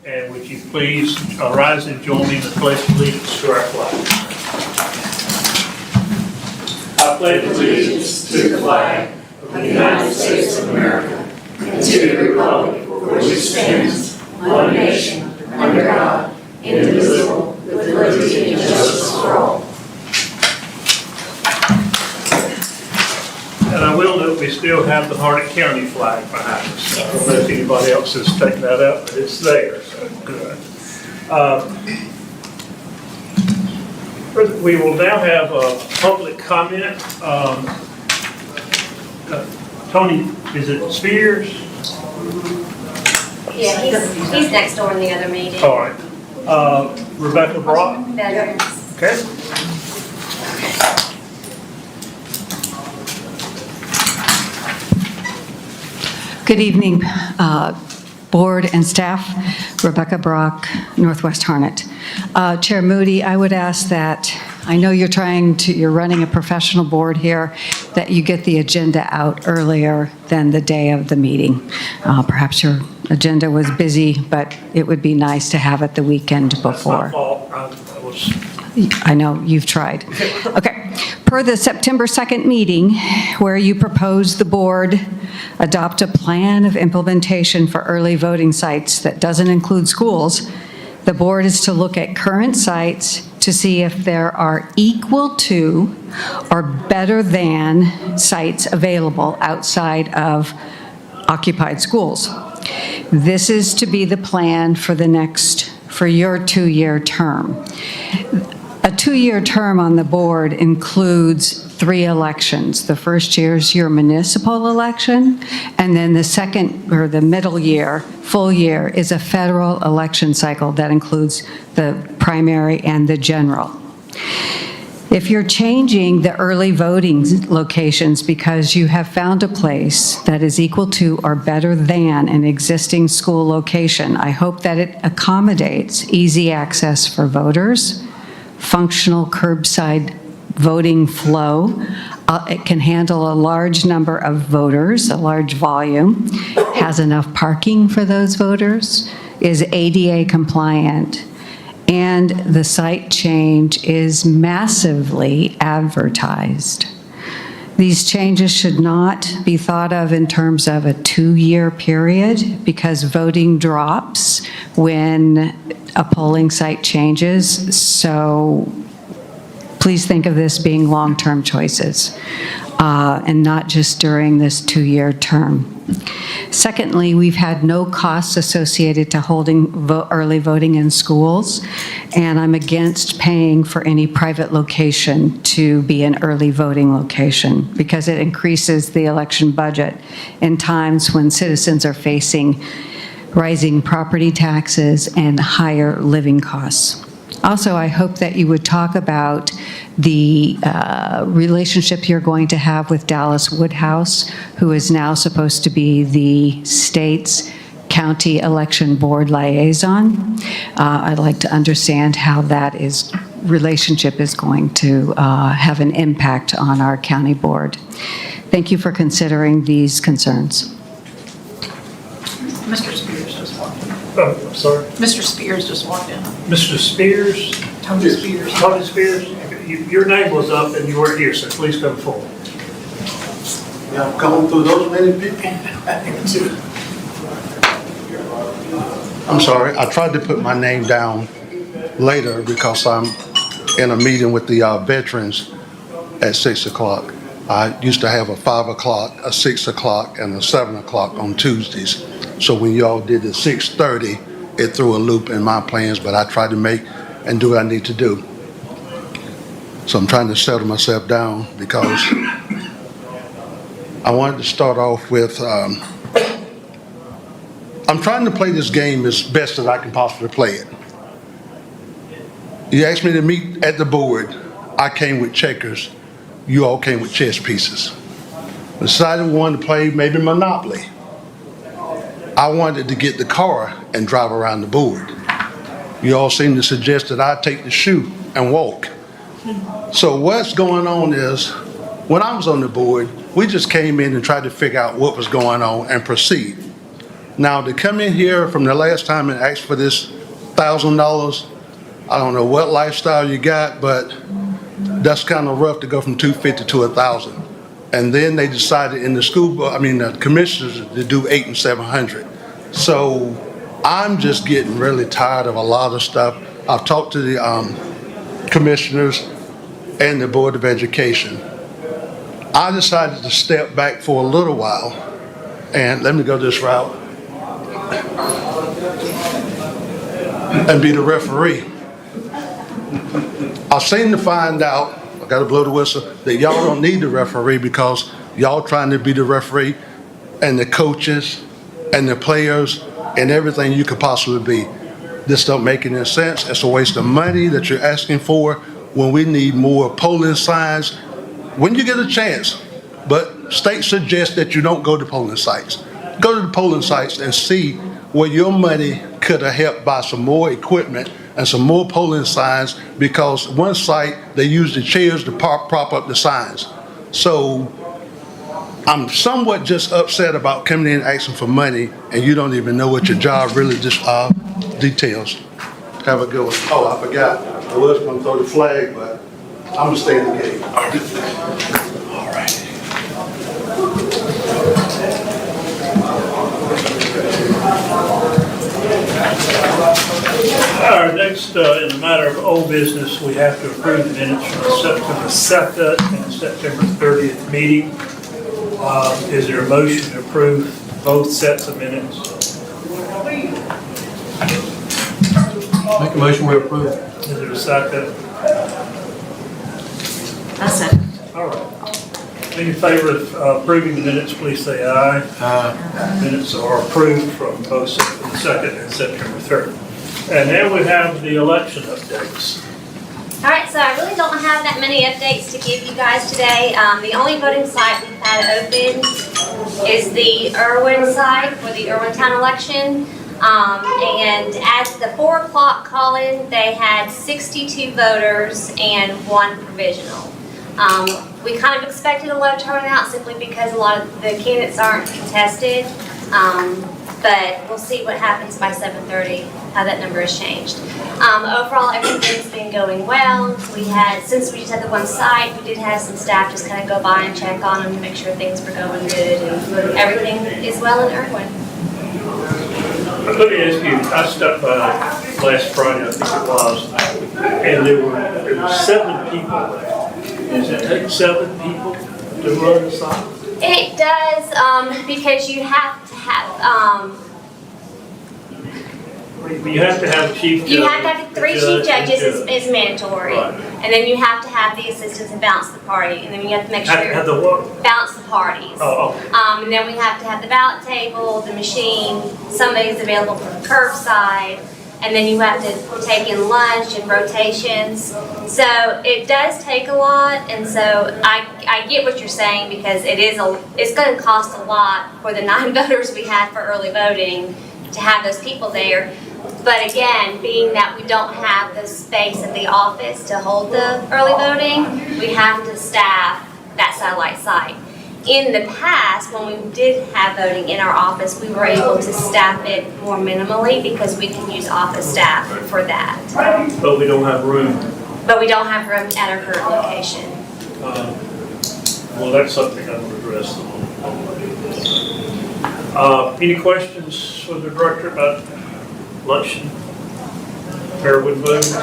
And would you please rise and join me in the pledge of allegiance to our flag. I pledge allegiance to the flag of the United States of America and to the republic for which it stands, one nation, under God, indivisible, with liberty and justice for all. And I will note we still have the Harnett County flag behind us. I don't know if anybody else has taken that up, but it's there, so good. We will now have a public comment. Tony, is it Spears? Yeah, he's next door in the other meeting. All right. Rebecca Brock? Veterans. Okay. Good evening, board and staff. Rebecca Brock, Northwest Harnett. Chair Moody, I would ask that, I know you're running a professional board here, that you get the agenda out earlier than the day of the meeting. Perhaps your agenda was busy, but it would be nice to have it the weekend That's my before. fault. I know, you've tried. Okay. Per the September 2nd meeting, where you proposed the board adopt a plan of implementation for early voting sites that doesn't include schools, the board is to look at current sites to see if there are equal to or better than sites available outside of occupied schools. This is to be the plan for your 2-year term. A 2-year term on the board includes 3 elections. The first year is your municipal election, and then the second, or the middle year, full year, is a federal election cycle that includes the primary and the general. If you're changing the early voting locations because you have found a place that is equal to or better than an existing school location, I hope that it accommodates easy access for voters, functional curbside voting flow. It can handle a large number of voters, a large volume, has enough parking for those voters, is ADA compliant, and the site change is massively advertised. These changes should not be thought of in terms of a 2-year period because voting drops when a polling site changes. So please think of this being long-term choices and not just during this 2-year term. Secondly, we've had no costs associated to holding early voting in schools, and I'm against paying for any private location to be an early voting location because it increases the election budget in times when citizens are facing rising property taxes and higher living costs. Also, I hope that you would talk about the relationship you're going to have with Dallas Woodhouse, who is now supposed to be the state's county election board liaison. I'd like to understand how that relationship is going to have an impact on our county board. Thank you for considering these concerns. Mr. Spears just walked in. Oh, I'm sorry. Mr. Spears just walked in. Mr. Spears? Tony Spears. Tony Spears? Your name was up and you weren't here, so please come forward. Yeah, I'm going through those many people. I'm sorry, I tried to put my name down later because I'm in a meeting with the veterans at 6 o'clock. I used to have a 5 o'clock, a 6 o'clock, and a 7 o'clock on Tuesdays. So when y'all did the 6:30, it threw a loop in my plans, but I tried to make and do what I need to do. So I'm trying to settle myself down because I wanted to start off with, I'm trying to play this game as best as I can possibly play it. You asked me to meet at the board. I came with checkers. You all came with chess pieces. I decided we wanted to play maybe Monopoly. I wanted to get the car and drive around the board. You all seem to suggest that I take the shoe and walk. So what's going on is, when I was on the board, we just came in and tried to figure out what was going on and proceed. Now, to come in here from the last time and ask for this $1,000, I don't know what lifestyle you got, but that's kind of rough to go from 250 to 1,000. And then they decided in the the commissioners to do 8 and 700. So I'm just getting really tired of a lot of stuff. I've talked to the commissioners and the Board of Education. I decided to step back for a little while, and let me go this route, and be the referee. I seem to find out, I gotta blow the whistle, that y'all don't need the referee because y'all trying to be the referee and the coaches and the players and everything you could possibly be. This don't make any sense. It's a waste of money that you're asking for when we need more polling signs when you get a chance. But state suggests that you don't go to polling sites. Go to the polling sites and see where your money could have helped buy some more equipment and some more polling signs, because one site, they use the chairs to prop up the signs. So I'm somewhat just upset about coming in and asking for money and you don't even know what your job really just details. Have a good one. Oh, I forgot. I was gonna throw the flag, but I'm gonna stay in the game. All right. All right, next, in the matter of old business, we have to approve the minutes from the September 2nd and September 30th meeting. Is there a motion to approve both sets of minutes? Make a motion, we approve. Is there a second? I said. All right. In favor of approving the minutes, please say aye. Aye. Minutes are approved from both the 2nd and September 3rd. And then we have the election updates. All right, so I really don't have that many updates to give you guys today. The only voting site we've had open is the Irwin site for the Irwintown election. And at the 4 o'clock call-in, they had 62 voters and 1 provisional. We kind of expected a low turnout simply because a lot of the candidates aren't contested. But we'll see what happens by 7:30, how that number has changed. Overall, everything's been going well. Since we just had the one site, we did have some staff just kind of go by and check on them to make sure things were going good and everything is well in Irwin. Let me ask you, I stopped by last Friday, I think it was, and there were 7 people there. Does it take 7 people to run the site? It does, because you have to have, You have to have a chief judge. you have to have 3 chief judges and is mandatory. Right. And then you have to have the assistants and balance the party. And then you have to make Have to have sure, the what? balance the parties. Oh, okay. And then we have to have the ballot table, the machine, somebody's available for the curbside. And then you have to take in lunch and rotations. So it does take a lot, and so I get what you're saying, because it's gonna cost a lot for the 9 voters we had for early voting to have those people there. But again, being that we don't have the space at the office to hold the early voting, we have to staff that satellite site. In the past, when we did have voting in our office, we were able to staff it more minimally because we can use office staff for that. But we don't have room. But we don't have room at our current location. Well, that's something I will address. Any questions for the director about election? Irwin voting?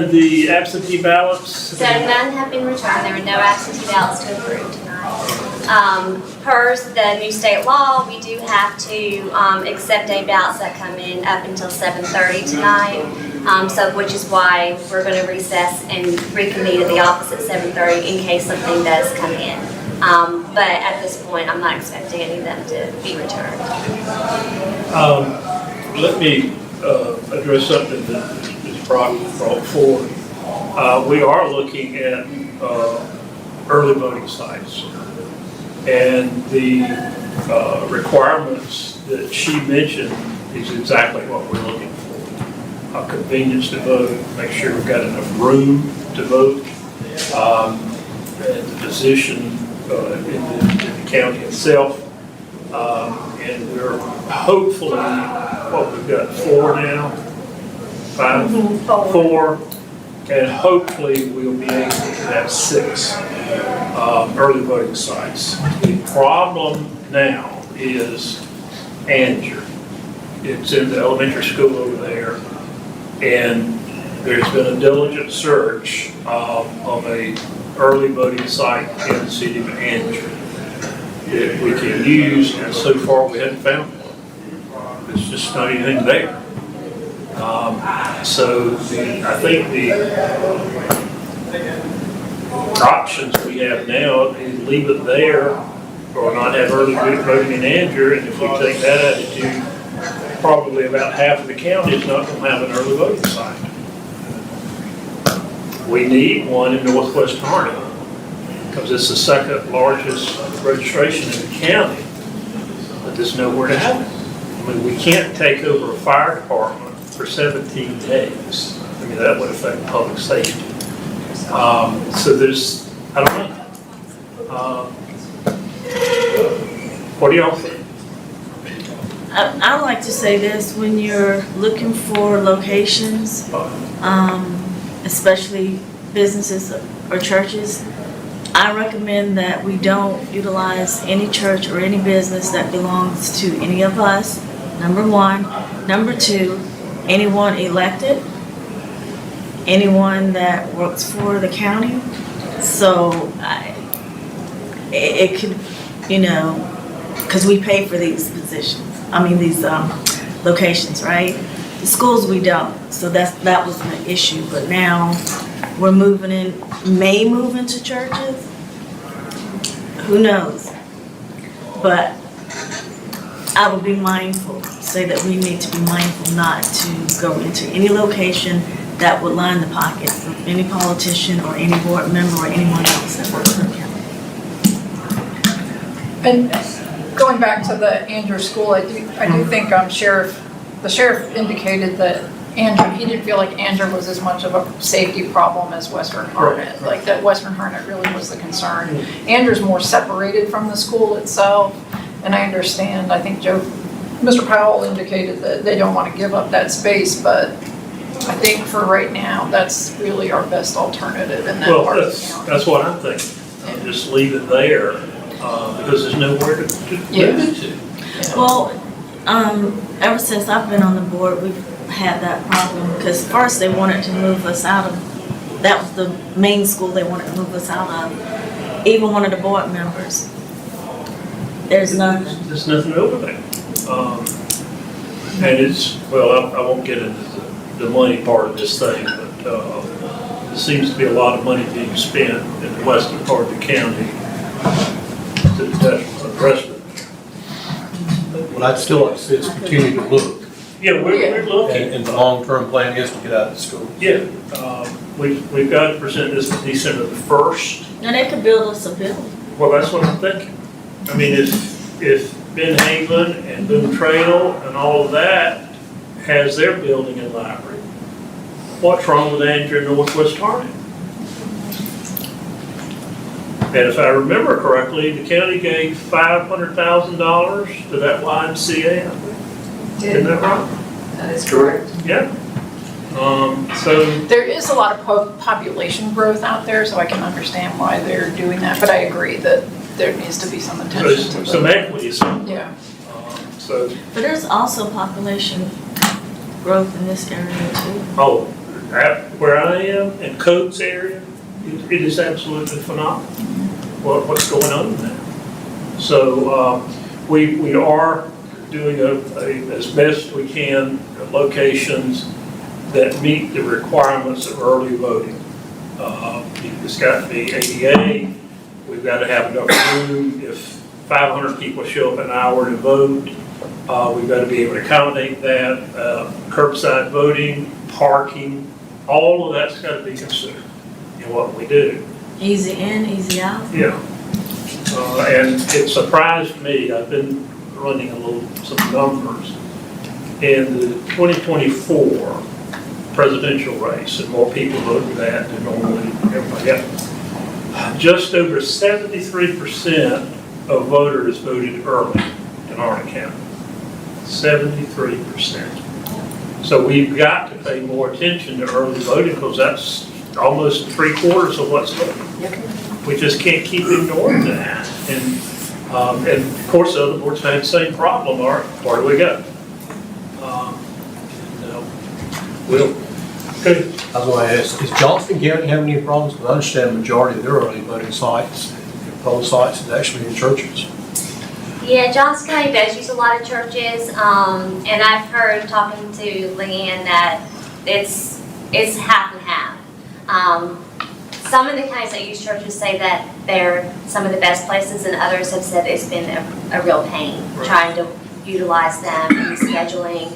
The absentee ballots? So none have been returned. There were no absentee ballots to approve tonight. Per the new state law, we do have to accept day ballots that come in up until 7:30 tonight. So which is why we're going to recess and reconvene at the office at 7:30 in case something does come in. But at this point, I'm not expecting any of them to be returned. Let me address something that Ms. Brock brought forward. We are looking at early voting sites, and the requirements that she mentioned is exactly what we're looking for. Convenience to vote, make sure we've got enough room to vote, and the position in the county itself. And we're hopefully, we've got 4 now, 5, 4, and hopefully we'll be able to have 6 early voting sites. The problem now is Anger. It's in the elementary school over there, and there's been a diligent search of a early voting site in the city of Anger that we can use, and so far we haven't found one. There's just not anything there. So I think the options we have now is leave it there or not have early voting in Anger, and if we take that attitude, probably about half of the county is not going to have an early voting site. We need one in Northwest Harnett because it's the second largest registration in the county, but there's nowhere to have it. I mean, we can't take over a fire department for 17 days. I mean, that would affect public safety. So there's, I don't know. What do y'all think? I'd like to say this, when you're looking for locations, especially businesses or churches, I recommend that we don't utilize any church or any business that belongs to any of us, number 1. Number 2, anyone elected, anyone that works for the county. So it could, because we pay for these positions. These locations, right? The schools we don't, so that was an issue. But now we're may move into churches. Who knows? But I will be mindful. Say that we need to be mindful not to go into any location that would line the pockets of any politician or any board member or anyone else that works for the county. And going back to the Andrew School, I do think the sheriff indicated that Andrew, he didn't feel like Andrew was as much of a safety problem as Western Harnett. Like that Western Harnett really was the concern. Andrew's more separated from the school itself, and I understand, I think Mr. Powell indicated that they don't want to give up that space, but I think for right now, that's really our best alternative in that part of the county. That's what I'm thinking. Just leave it there because there's nowhere to move it to. Well, ever since I've been on the board, we've had that problem, because first they wanted to move us out of, that was the main school they wanted to move us out of, even one of the board members. There's nothing. There's nothing over there. And it's, well, I won't get into the money part of this thing, but there seems to be a lot of money being spent in the western part of the county to the detriment of the rest of it. But I'd still like to see us continue to look. Yeah, we're looking. And the long-term plan is to get out of the school. Yeah, we've got to present this to December the 1st. And they could build us a building. Well, that's what I'm thinking. I mean, if Ben Haven and Boone Trail and all of that has their building and library, what's wrong with Andrew and Northwest Harnett? And if I remember correctly, the county gave $500,000 to that YMCA. Isn't that right? That is correct. Yeah. So There is a lot of population growth out there, so I can understand why they're doing that, but I agree that there needs to be some attention to there's some equity. Yeah. So, But there's also population growth in this area too. where I am in Coates area, it is absolutely phenomenal what's going on there. So we are doing as best we can locations that meet the requirements of early voting. It's got to be ADA. We've got to have enough room. If 500 people show up an hour to vote, we've got to be able to accommodate that. Curbside voting, parking, all of that's got to be considered in what we do. Easy in, easy out. Yeah. And it surprised me, I've been running some numbers. In the 2024 presidential race, and more people voted that than normally everybody else. just over 73% of voters voted early in Harnett County. 73%. So we've got to pay more attention to early voting because that's almost 3/4 of what's voting. We just can't keep ignoring that. And of course, the other boards had the same problem. All right, where do we go? Will, okay. I was going to ask, does Johnston County have any problems? Because I understand the majority of their early voting sites, poll sites, is actually in churches. Yeah, Johnson County does use a lot of churches, and I've heard talking to Leanne that it's half and half. Some of the counties that use churches say that they're some of the best places, and others have said it's been a real pain trying to utilize them and scheduling,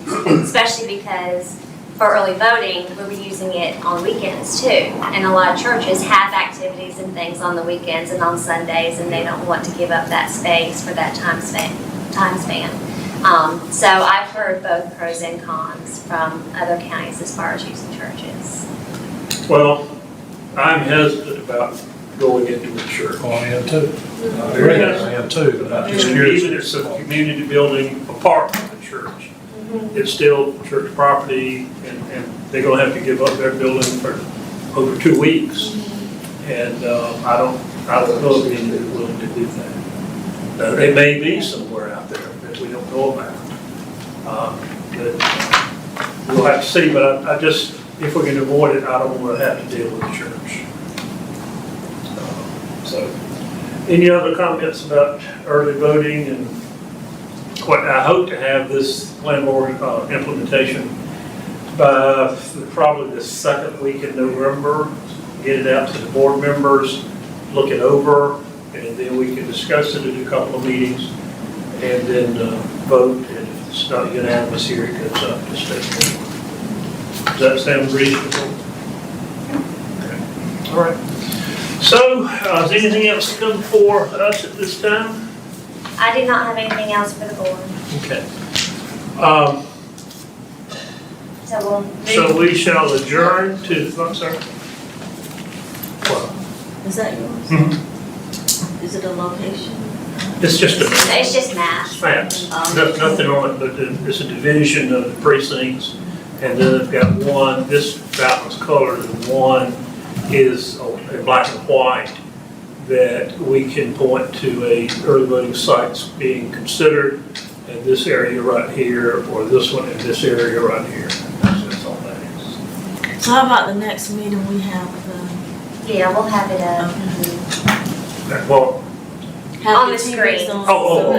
especially because for early voting, we'll be using it on weekends too. And a lot of churches have activities and things on the weekends and on Sundays, and they don't want to give up that space for that time span. So I've heard both pros and cons from other counties as far as using churches. Well, I'm hesitant about going into a church. Oh, I am too. Very I am too, but I'm just Even curious. if it's a community building apart from the church, it's still church property, and they're gonna have to give up their building for over 2 weeks. And I don't know if anybody's willing to do that. Now, they may be somewhere out there that we don't know about. But we'll have to see, but I just, if we can avoid it, I don't want to have to deal with the church. So, any other comments about early voting and what I hope to have this landlord implementation by probably the second week in November, get it out to the board members, look it over, and then we can discuss it at a couple of meetings, and then vote, and if it's not unanimous here, it goes up to state board. Does that sound reasonable? Okay. All right. So, is anything else come for us at this time? I do not have anything else for the board, Okay. so we'll So move. we shall adjourn to, I'm sorry. Is that yours? Mhm. Is it a location? It's just a It's just math. maps, nothing on it, but it's a division of the precincts. And then they've got one, this ballot's colored, and one is a black and white that we can point to a early voting sites being considered in this area right here, or this one in this area right here. That's all that is. So how about the next meeting we have, Yeah, we'll have it up. Well, have On the the TVs screen. on? oh.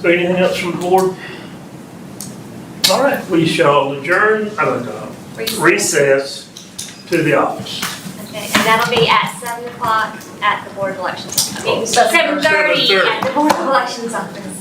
So anything else from the board? All right, we shall adjourn, recess to the office. Okay, and that'll be at 7 o'clock at the Board of Elections. I mean, Oh. 7:30 7:30. at the Board of Elections office.